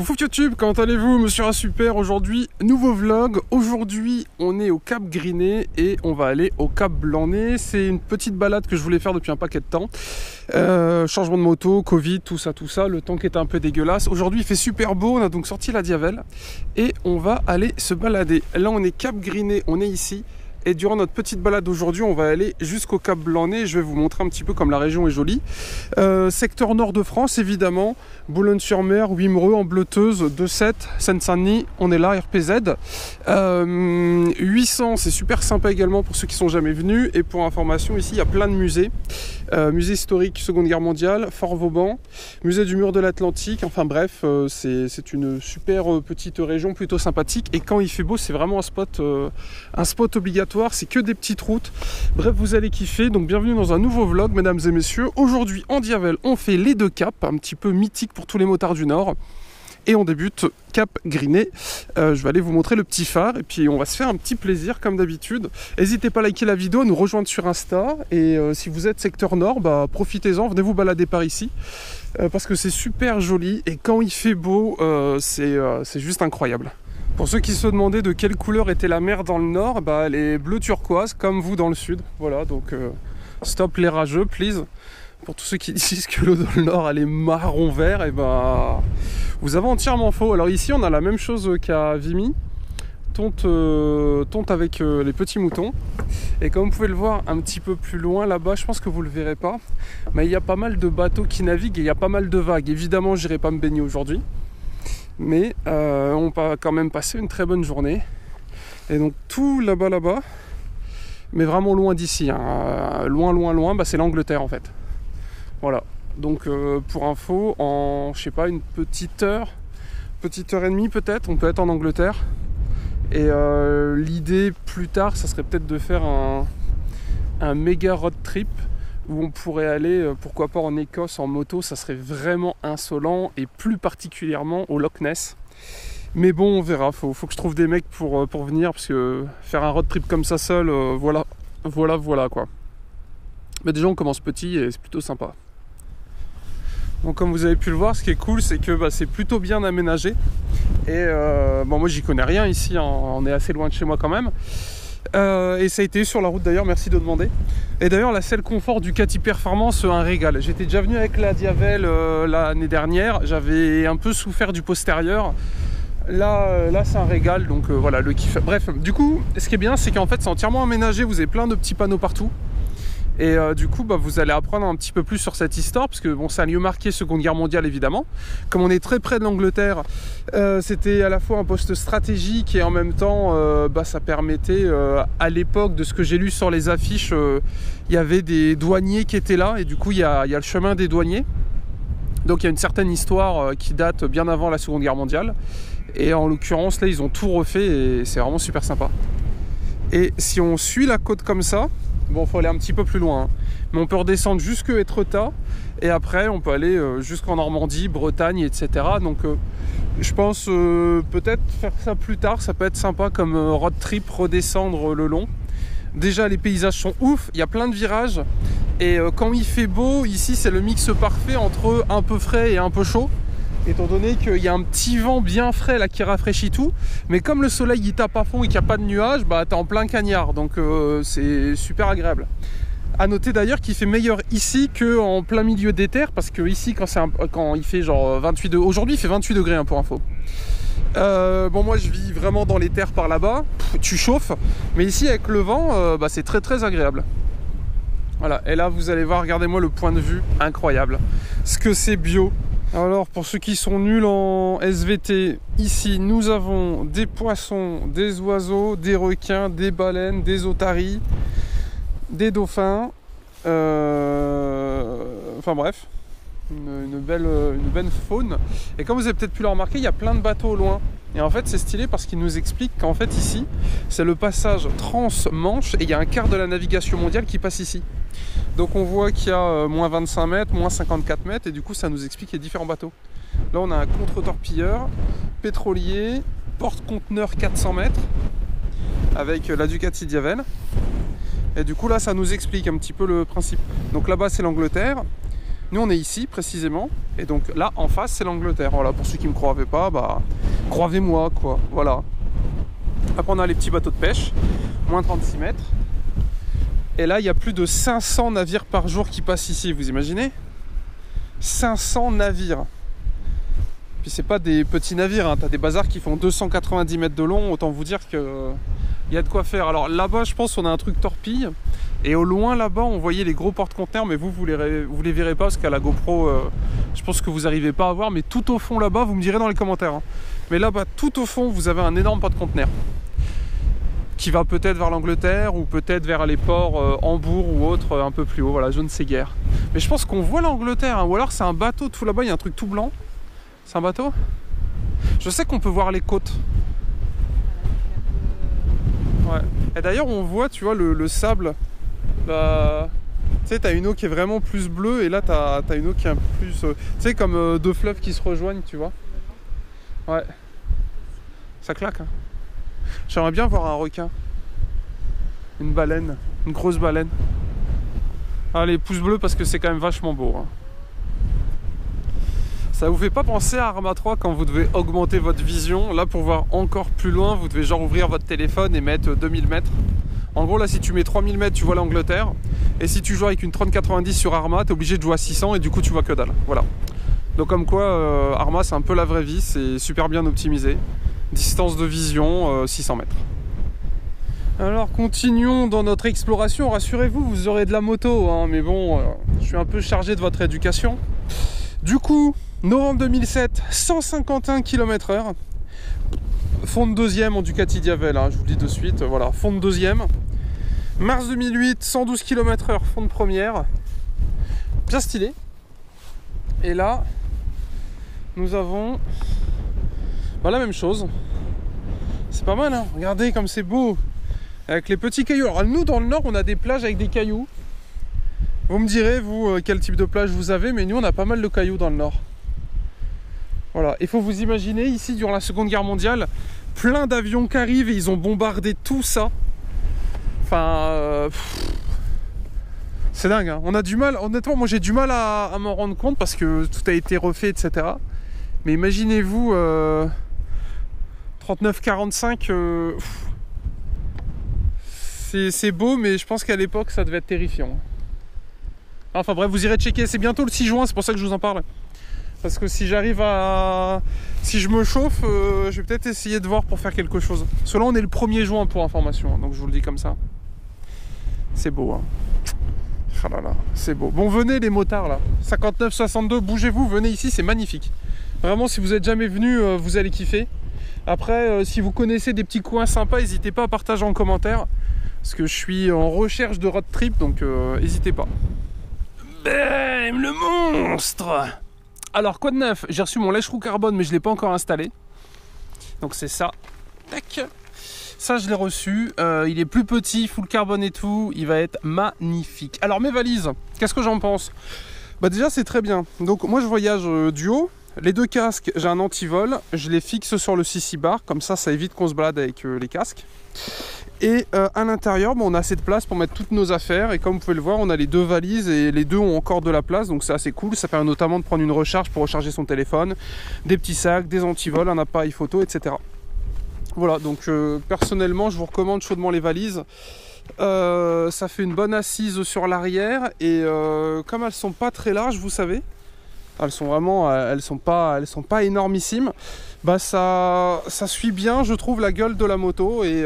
Coucou YouTube, comment allez-vous? Monsieur A Super, aujourd'hui, nouveau vlog. Aujourd'hui, on est au Cap Griné et on va aller au Cap Blanc-Nez. C'est une petite balade que je voulais faire depuis un paquet de temps. Changement de moto, Covid, tout ça, le temps qui était un peu dégueulasse. Aujourd'hui, il fait super beau, on a donc sorti la Diavel et on va aller se balader. Là, on est Cap Griné, on est ici. Et durant notre petite balade aujourd'hui, on va aller jusqu'au Cap Blanc-Nez. Je vais vous montrer un petit peu comme la région est jolie. Secteur nord de France, évidemment. Boulogne-sur-Mer, Wimereux, Ambleteuse, 2-7, Seine-Saint-Denis. On est là, RPZ. 800, c'est super sympa également pour ceux qui sont jamais venus. Et pour information, ici, il y a plein de musées. Musée historique Seconde Guerre mondiale, Fort Vauban, musée du mur de l'Atlantique. Enfin bref, c'est une super petite région plutôt sympathique. Et quand il fait beau, c'est vraiment un spot obligatoire. C'est que des petites routes. Bref, vous allez kiffer. Donc bienvenue dans un nouveau vlog, mesdames et messieurs. Aujourd'hui en Diavel, on fait les deux caps, un petit peu mythique pour tous les motards du Nord. Et on débute Cap Griné. Je vais aller vous montrer le petit phare et puis on va se faire un petit plaisir comme d'habitude. N'hésitez pas à liker la vidéo, à nous rejoindre sur Insta. Et si vous êtes secteur nord, profitez-en, venez vous balader par ici. Parce que c'est super joli et quand il fait beau, c'est juste incroyable. Pour ceux qui se demandaient de quelle couleur était la mer dans le nord, elle est bleu turquoise comme vous dans le sud. Voilà, donc stop les rageux, please. Pour tous ceux qui disent que l'eau dans le nord elle est marron vert, et vous avez entièrement faux. Alors ici on a la même chose qu'à Vimy, tonte avec les petits moutons. Et comme vous pouvez le voir un petit peu plus loin là-bas, je pense que vous le verrez pas, mais il y a pas mal de bateaux qui naviguent et il y a pas mal de vagues. Évidemment j'irai pas me baigner aujourd'hui, mais on va quand même passer une très bonne journée. Et donc tout là-bas, mais vraiment loin d'ici, hein. Loin, c'est l'Angleterre en fait. Voilà, donc pour info, en je sais pas, une petite heure et demie peut-être, on peut être en Angleterre. Et l'idée plus tard, ça serait peut-être de faire un méga road trip où on pourrait aller, pourquoi pas en Écosse en moto, ça serait vraiment insolent, et plus particulièrement au Loch Ness. Mais bon, on verra, faut que je trouve des mecs pour venir, parce que faire un road trip comme ça seul, voilà quoi. Mais déjà on commence petit et c'est plutôt sympa. Donc comme vous avez pu le voir, ce qui est cool, c'est que c'est plutôt bien aménagé. Et moi j'y connais rien ici, hein, on est assez loin de chez moi quand même. Et ça a été sur la route d'ailleurs, merci de demander. Et d'ailleurs la selle confort du Ducati Performance, un régal. J'étais déjà venu avec la Diavel l'année dernière, j'avais un peu souffert du postérieur. Là c'est un régal, donc voilà le kiff. Bref, du coup ce qui est bien, c'est qu'en fait c'est entièrement aménagé, vous avez plein de petits panneaux partout. Et du coup, vous allez apprendre un petit peu plus sur cette histoire, parce que bon, c'est un lieu marqué Seconde Guerre mondiale évidemment. Comme on est très près de l'Angleterre, c'était à la fois un poste stratégique et en même temps, ça permettait, à l'époque, de ce que j'ai lu sur les affiches, il y avait des douaniers qui étaient là, et du coup, il y a le chemin des douaniers. Donc il y a une certaine histoire qui date bien avant la Seconde Guerre mondiale. Et en l'occurrence, là, ils ont tout refait et c'est vraiment super sympa. Et si on suit la côte comme ça, bon, faut aller un petit peu plus loin, hein. Mais on peut redescendre jusque Étretat et après on peut aller jusqu'en Normandie, Bretagne, etc. Donc je pense peut-être faire ça plus tard, ça peut être sympa comme road trip, redescendre le long. Déjà les paysages sont ouf, il y a plein de virages et quand il fait beau, ici c'est le mix parfait entre un peu frais et un peu chaud. Étant donné qu'il y a un petit vent bien frais là qui rafraîchit tout, mais comme le soleil il tape à fond et qu'il n'y a pas de nuages, t'es en plein cagnard, donc c'est super agréable. A noter d'ailleurs qu'il fait meilleur ici qu'en plein milieu des terres, parce que ici quand il fait genre 28 degrés, aujourd'hui il fait 28 degrés hein, pour info. Moi je vis vraiment dans les terres par là-bas, tu chauffes, mais ici avec le vent, c'est très très agréable. Voilà, et là vous allez voir, regardez-moi le point de vue, incroyable. Ce que c'est bio. Alors pour ceux qui sont nuls en SVT, ici nous avons des poissons, des oiseaux, des requins, des baleines, des otaries, des dauphins, enfin bref, une belle faune. Et comme vous avez peut-être pu le remarquer, il y a plein de bateaux au loin. Et en fait c'est stylé parce qu'il nous explique qu'en fait ici c'est le passage trans-Manche et il y a un quart de la navigation mondiale qui passe ici. Donc on voit qu'il y a moins 25 mètres, moins 54 mètres et du coup ça nous explique les différents bateaux. Là on a un contre-torpilleur, pétrolier, porte-conteneur 400 mètres avec la Ducati Diavel. Et du coup là ça nous explique un petit peu le principe. Donc là-bas c'est l'Angleterre. Nous, on est ici, précisément. Et donc, là, en face, c'est l'Angleterre. Voilà, pour ceux qui ne me croyaient pas, bah, croyez-moi, quoi. Voilà. Après, on a les petits bateaux de pêche, moins 36 mètres. Et là, il y a plus de 500 navires par jour qui passent ici, vous imaginez? 500 navires. Puis c'est pas des petits navires, hein. T'as des bazars qui font 290 mètres de long, autant vous dire que y a de quoi faire. Alors là-bas, je pense qu'on a un truc torpille. Et au loin là-bas, on voyait les gros porte-conteneurs, mais vous les verrez pas parce qu'à la GoPro, je pense que vous n'arrivez pas à voir. Mais tout au fond là-bas, vous me direz dans les commentaires, hein. Mais là-bas, tout au fond, vous avez un énorme porte-conteneur qui va peut-être vers l'Angleterre ou peut-être vers les ports Hambourg ou autre un peu plus haut, voilà, je ne sais guère. Mais je pense qu'on voit l'Angleterre, hein, ou alors c'est un bateau tout là-bas, il y a un truc tout blanc. C'est un bateau? Je sais qu'on peut voir les côtes. Ouais. Et d'ailleurs on voit, tu vois, le sable. Là... Tu sais, t'as une eau qui est vraiment plus bleue et là t'as une eau qui est un peu plus... tu sais, comme deux fleuves qui se rejoignent, tu vois. Ouais. Ça claque, hein. J'aimerais bien voir un requin. Une baleine. Une grosse baleine. Allez, pouce bleu parce que c'est quand même vachement beau, hein. Ça vous fait pas penser à Arma 3 quand vous devez augmenter votre vision? Là, pour voir encore plus loin, vous devez genre ouvrir votre téléphone et mettre 2000 mètres. En gros, là, si tu mets 3000 mètres, tu vois l'Angleterre. Et si tu joues avec une 3090 sur Arma, t'es obligé de jouer à 600 et du coup, tu vois que dalle. Voilà. Donc comme quoi, Arma, c'est un peu la vraie vie. C'est super bien optimisé. Distance de vision, 600 mètres. Alors, continuons dans notre exploration. Rassurez-vous, vous aurez de la moto, hein, mais bon, je suis un peu chargé de votre éducation. Du coup, novembre 2007, 151 km/h. Fond de deuxième en Ducati Diavel, hein, je vous le dis de suite, voilà, fond de deuxième. Mars 2008, 112 km/h, fond de première. Bien stylé. Et là, nous avons la même chose. C'est pas mal, hein, regardez comme c'est beau. Avec les petits cailloux. Alors nous, dans le nord, on a des plages avec des cailloux. Vous me direz, vous, quel type de plage vous avez, mais nous, on a pas mal de cailloux dans le nord. Voilà, il faut vous imaginer, ici, durant la Seconde Guerre mondiale, plein d'avions qui arrivent et ils ont bombardé tout ça. Enfin, c'est dingue, hein. On a du mal, honnêtement, moi j'ai du mal à m'en rendre compte parce que tout a été refait, etc. Mais imaginez-vous, 39-45, c'est beau, mais je pense qu'à l'époque, ça devait être terrifiant. Enfin bref, vous irez checker, c'est bientôt le 6 juin, c'est pour ça que je vous en parle. Parce que si j'arrive à... Si je me chauffe, je vais peut-être essayer de voir pour faire quelque chose. Parce que là, on est le 1er juin pour information, hein, donc je vous le dis comme ça. C'est beau, hein. Ah là là, c'est beau. Bon, venez les motards là. 59-62, bougez-vous, venez ici, c'est magnifique. Vraiment, si vous n'êtes jamais venu, vous allez kiffer. Après, si vous connaissez des petits coins sympas, n'hésitez pas à partager en commentaire. Parce que je suis en recherche de road trip, donc n'hésitez pas. Bam, le monstre! Alors, quoi de neuf? J'ai reçu mon lèche-roue carbone, mais je ne l'ai pas encore installé. Donc c'est ça. Tac. Ça, je l'ai reçu. Il est plus petit, full carbone et tout. Il va être magnifique. Alors, mes valises, qu'est-ce que j'en pense? Bah déjà, c'est très bien. Donc, moi, je voyage duo. Les deux casques, j'ai un antivol. Je les fixe sur le CC bar. Comme ça évite qu'on se balade avec les casques. Et à l'intérieur, on a assez de place pour mettre toutes nos affaires. Et comme vous pouvez le voir, on a les deux valises et les deux ont encore de la place. Donc c'est assez cool. Ça permet notamment de prendre une recharge pour recharger son téléphone, des petits sacs, des antivols, un appareil photo, etc. Voilà, donc personnellement, je vous recommande chaudement les valises. Ça fait une bonne assise sur l'arrière. Et comme elles sont pas très larges, vous savez, elles sont vraiment, elles sont pas énormissimes. Bah ça suit bien, je trouve, la gueule de la moto. Et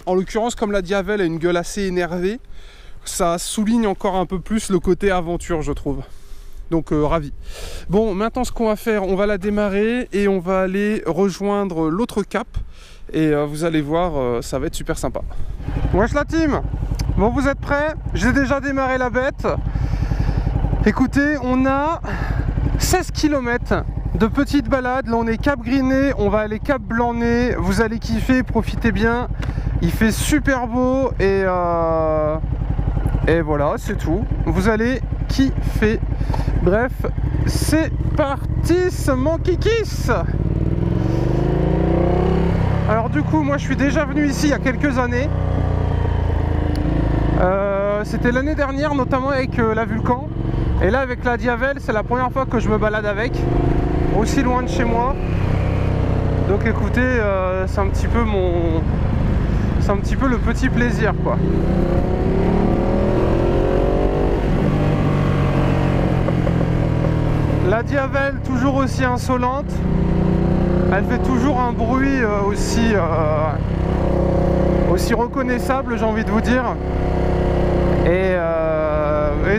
en l'occurrence, comme la Diavel a une gueule assez énervée, ça souligne encore un peu plus le côté aventure, je trouve. Donc ravi. Bon, maintenant ce qu'on va faire, on va la démarrer et on va aller rejoindre l'autre cap. Et vous allez voir, ça va être super sympa. Wesh la team! Bon, vous êtes prêts? J'ai déjà démarré la bête. Écoutez, on a 16 km de petite balade. Là on est Cap Griné, on va aller Cap Blanc-Nez. Vous allez kiffer, profitez bien. Il fait super beau et voilà, c'est tout. Vous allez kiffer. Bref, c'est parti, mon kikis. Alors du coup, moi je suis déjà venu ici il y a quelques années. C'était l'année dernière, notamment avec la Vulcan. Et là avec la Diavel, c'est la première fois que je me balade avec, aussi loin de chez moi. Donc écoutez, c'est un petit peu le petit plaisir quoi. La Diavel toujours aussi insolente, elle fait toujours un bruit aussi reconnaissable, j'ai envie de vous dire. Et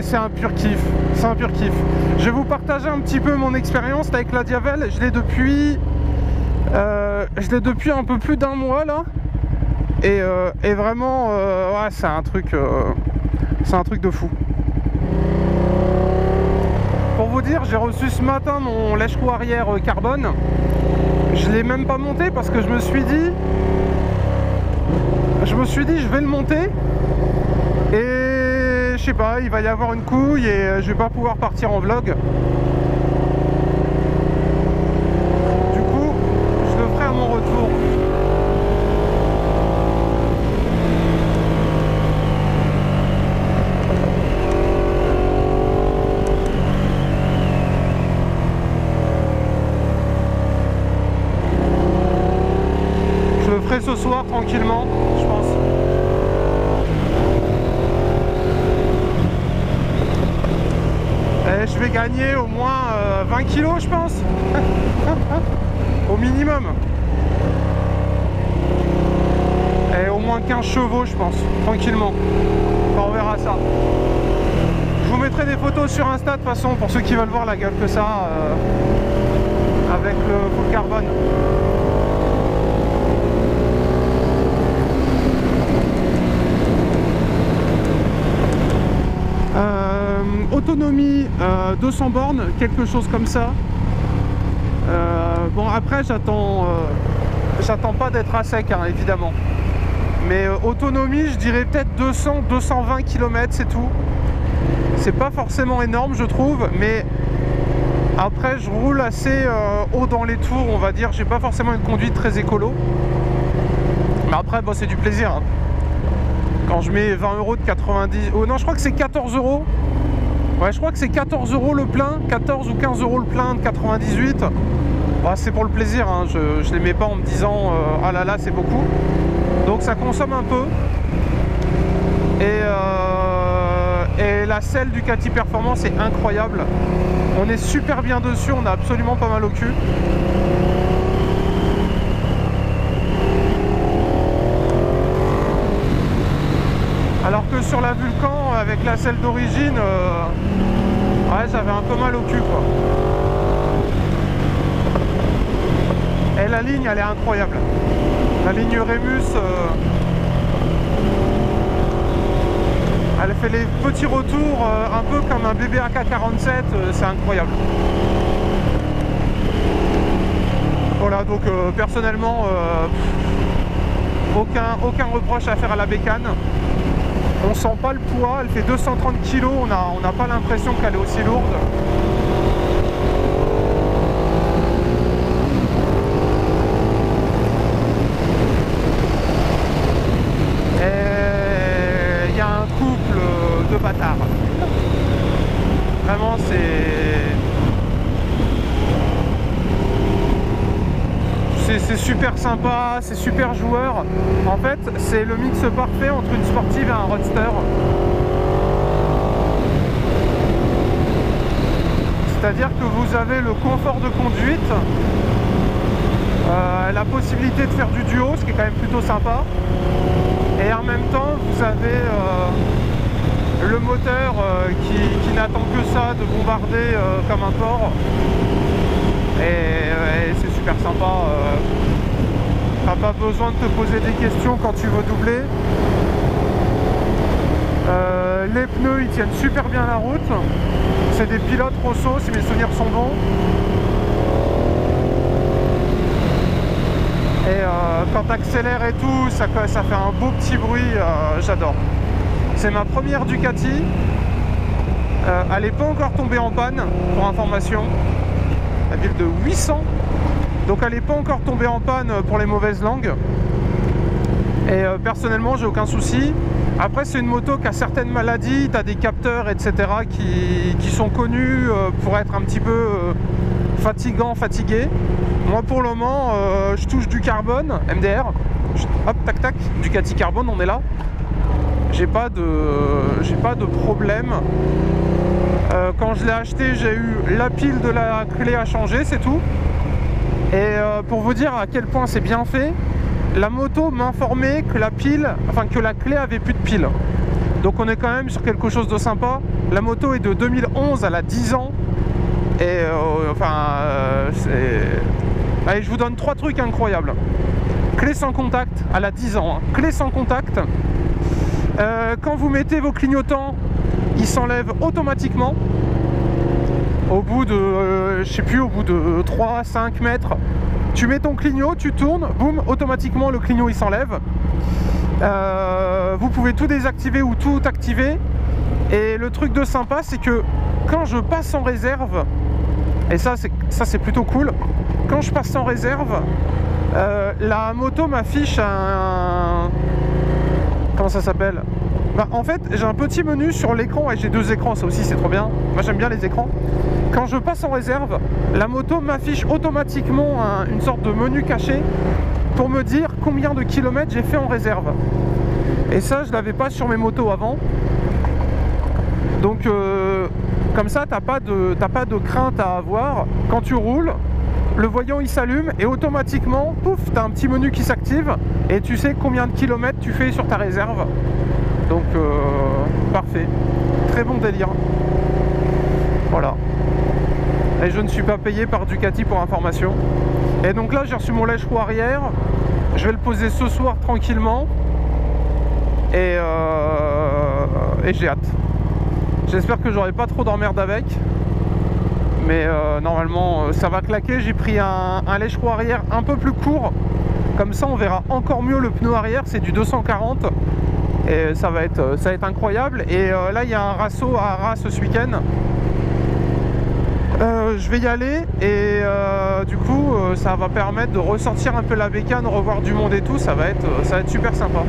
c'est un pur kiff, c'est un pur kiff. Je vais vous partager un petit peu mon expérience avec la Diavel. Je l'ai depuis un peu plus d'un mois là. Et vraiment, ouais, c'est un truc de fou. Pour vous dire, j'ai reçu ce matin mon lèche-cou arrière carbone. Je l'ai même pas monté parce que je me suis dit je vais le monter et je sais pas, il va y avoir une couille et je vais pas pouvoir partir en vlog. Du coup, je le ferai à mon retour. Je le ferai ce soir tranquillement, je pense. Et je vais gagner au moins 20 kilos, je pense. Au minimum. Et au moins 15 chevaux, je pense, tranquillement. Enfin, on verra ça. Je vous mettrai des photos sur Insta de toute façon, pour ceux qui veulent voir la gueule que ça avec le full carbone. Autonomie 200 bornes, quelque chose comme ça. Bon après j'attends pas d'être à sec hein, évidemment, mais autonomie je dirais peut-être 200-220 km, c'est tout. C'est pas forcément énorme je trouve, mais après je roule assez haut dans les tours, on va dire. J'ai pas forcément une conduite très écolo, mais après bon, c'est du plaisir hein. Quand je mets 20 € de 90, oh non je crois que c'est 14 €. Ouais, je crois que c'est 14 € le plein, 14 ou 15 € le plein de 98. Bah, c'est pour le plaisir, hein. Je les mets pas en me disant ah là là c'est beaucoup. Donc ça consomme un peu. Et la selle Ducati Performance est incroyable. On est super bien dessus, on a absolument pas mal au cul. Alors que sur la Vulcan, avec la selle d'origine, ouais, j'avais un peu mal au cul, quoi. Et la ligne, elle est incroyable. La ligne Rémus, elle fait les petits retours un peu comme un bébé AK-47, c'est incroyable. Voilà, donc personnellement, aucun reproche à faire à la bécane. On sent pas le poids, elle fait 230 kg, on n'a pas l'impression qu'elle est aussi lourde. Et il y a un couple de bâtards. Vraiment c'est super sympa, c'est super joueur. En fait, c'est le mix parfait entre une sportive et un roadster. C'est-à-dire que vous avez le confort de conduite, la possibilité de faire du duo, ce qui est quand même plutôt sympa. Et en même temps, vous avez le moteur qui n'attend que ça, de bombarder comme un porc. Et c'est super sympa. T'as pas besoin de te poser des questions quand tu veux doubler. Les pneus ils tiennent super bien la route. C'est des pilotes Rosso si mes souvenirs sont bons. Et quand tu accélères et tout, ça fait un beau petit bruit, j'adore. C'est ma première Ducati. Elle n'est pas encore tombée en panne, pour information. La ville de 800. Donc elle n'est pas encore tombée en panne pour les mauvaises langues. Et personnellement j'ai aucun souci. Après, c'est une moto qui a certaines maladies, tu as des capteurs, etc. qui sont connus pour être un petit peu fatigués. Moi, pour le moment, je touche du carbone, MDR. Hop, tac, tac, Ducati Carbone, on est là. J'ai pas de problème. Quand je l'ai acheté, j'ai eu la pile de la clé à changer, c'est tout. Et pour vous dire à quel point c'est bien fait, la moto m'informait que que la clé avait plus de pile. Donc on est quand même sur quelque chose de sympa. La moto est de 2011, elle a 10 ans. Et allez, je vous donne 3 trucs incroyables. Clé sans contact, elle a 10 ans. Hein. Clé sans contact. Quand vous mettez vos clignotants, ils s'enlèvent automatiquement. Au bout de, je sais plus, au bout de 3-5 mètres, tu mets ton clignot, tu tournes, boum, automatiquement le clignot il s'enlève. Vous pouvez tout désactiver ou tout activer. Et le truc de sympa, c'est que quand je passe en réserve, et ça c'est plutôt cool, quand je passe en réserve, la moto m'affiche un... Comment ça s'appelle? En fait, j'ai un petit menu sur l'écran, et j'ai 2 écrans, ça aussi c'est trop bien. Moi j'aime bien les écrans. Quand je passe en réserve, la moto m'affiche automatiquement une sorte de menu caché pour me dire combien de kilomètres j'ai fait en réserve. Et ça, je l'avais pas sur mes motos avant. Donc comme ça, t'as pas de crainte à avoir. Quand tu roules, le voyant il s'allume et automatiquement, pouf, t'as un petit menu qui s'active et tu sais combien de kilomètres tu fais sur ta réserve. Donc parfait, très bon délire. Voilà. Et je ne suis pas payé par Ducati pour information. Et donc là j'ai reçu mon lèche-roue arrière. Je vais le poser ce soir tranquillement. Et j'ai hâte. J'espère que j'aurai pas trop d'emmerde avec. Mais normalement ça va claquer. J'ai pris un lèche-roue arrière un peu plus court. Comme ça on verra encore mieux le pneu arrière. C'est du 240. Et ça va être incroyable. Et là il y a un rasso à Arras ce week-end. Je vais y aller et du coup ça va permettre de ressortir un peu la bécane, revoir du monde et tout. Ça va être super sympa.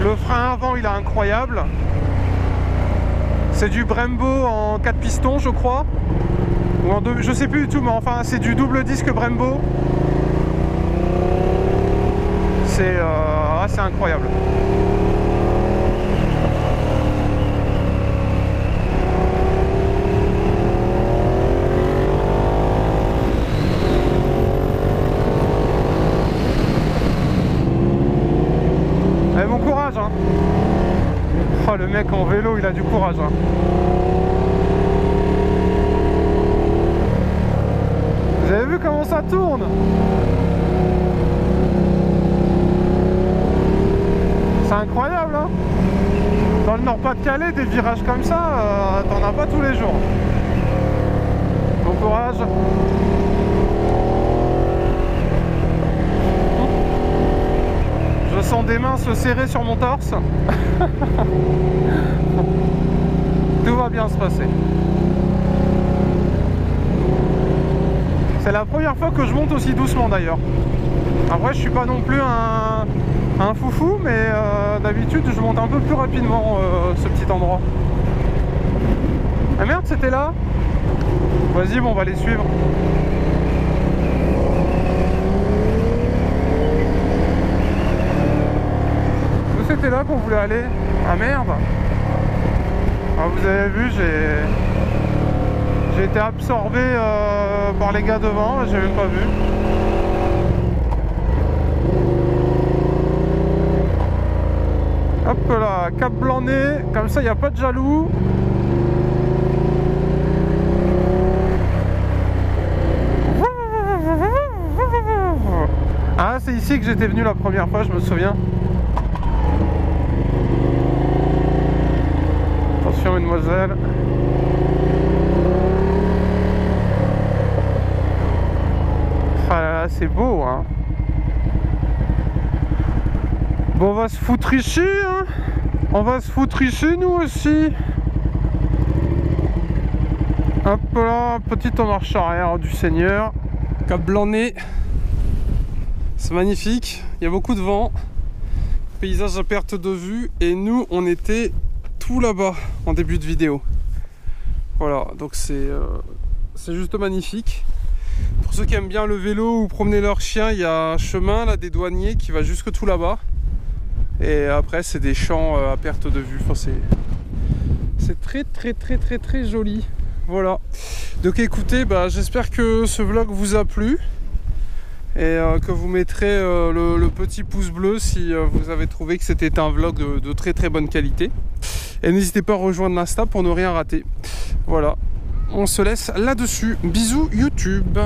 Le frein avant il est incroyable. C'est du Brembo en 4 pistons je crois. Ou en 2, je sais plus du tout, mais enfin c'est du double disque Brembo. C'est incroyable. Allez, bon courage hein. Oh, le mec en vélo il a du courage hein. Vous avez vu comment ça tourne? C'est incroyable hein. Dans le Nord-Pas-de-Calais, des virages comme ça, t'en as pas tous les jours. Bon courage. Je sens des mains se serrer sur mon torse. Tout va bien se passer. C'est la première fois que je monte aussi doucement d'ailleurs. Après je suis pas non plus un foufou, mais d'habitude je monte un peu plus rapidement ce petit endroit. Ah merde, c'était là. Vas-y, bon, on va les suivre. C'était là qu'on voulait aller. Ah merde. Ah, vous avez vu, j'ai été absorbé par les gars devant, j'ai même pas vu. Hop là, cap blanc-nez, comme ça il n'y a pas de jaloux. Ah, c'est ici que j'étais venu la première fois, je me souviens. Attention, mademoiselle. Ah là là, c'est beau, hein. Bon, on va se foutre ici, hein. On va se foutre ici, nous aussi. Hop là, petite en marche arrière du Seigneur. Cap Blanc-Nez. C'est magnifique, il y a beaucoup de vent. Paysage à perte de vue. Et nous, on était tout là-bas en début de vidéo. Voilà, donc c'est juste magnifique. Pour ceux qui aiment bien le vélo ou promener leur chien, il y a un chemin là des douaniers qui va jusque tout là-bas. Et après, c'est des champs à perte de vue. Enfin, c'est très joli. Voilà. Donc écoutez, j'espère que ce vlog vous a plu. Et que vous mettrez le petit pouce bleu si vous avez trouvé que c'était un vlog de très bonne qualité. Et n'hésitez pas à rejoindre l'Insta pour ne rien rater. Voilà, on se laisse là-dessus. Bisous YouTube.